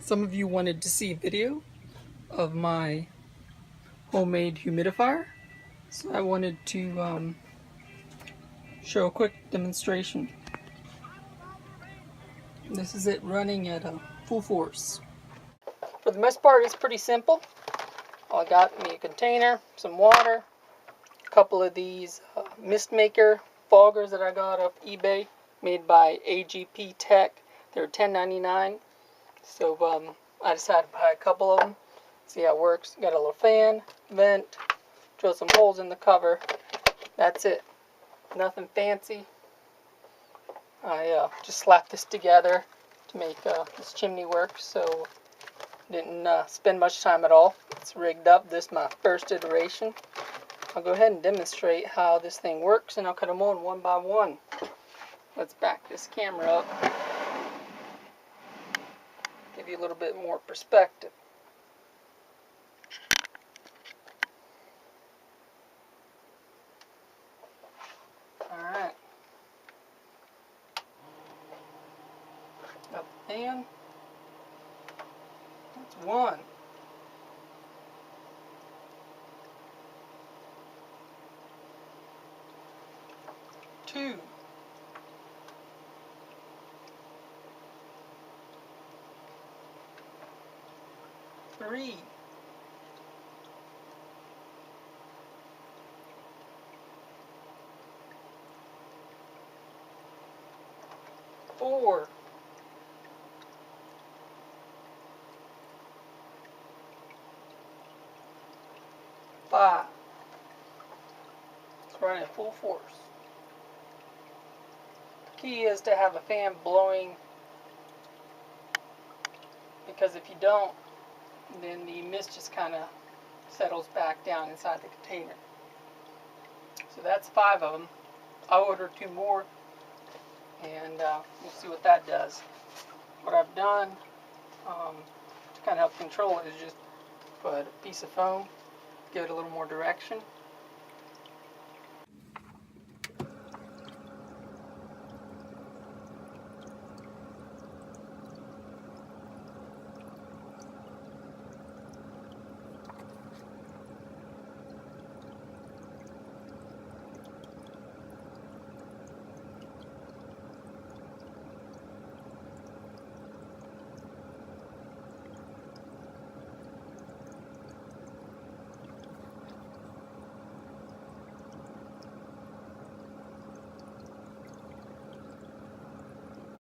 Some of you wanted to see a video of my homemade humidifier, so I wanted to show a quick demonstration. This is it running at full force. For the most part, it's pretty simple. I got me a container, some water, a couple of these mist maker foggers that I got off eBay, made by AGP Tech. They're $10.99. So I decided to buy a couple of them. See how it works. Got a little fan, vent, drill some holes in the cover. That's it. Nothing fancy. I just slapped this together to make this chimney work, so didn't spend much time at all. It's rigged up. This is my first iteration. I'll go ahead and demonstrate how this thing works, and I'll cut them on one by one. Let's back this camera up. Give you a little bit more perspective. Alright. Got the fan. That's one. Two. Three. Four. Five. It's running at full force. The key is to have a fan blowing, because if you don't, then the mist just kind of settles back down inside the container. So that's 5 of them. I'll order 2 more, and we'll see what that does. What I've done to kind of help control it is just put a piece of foam, give it a little more direction,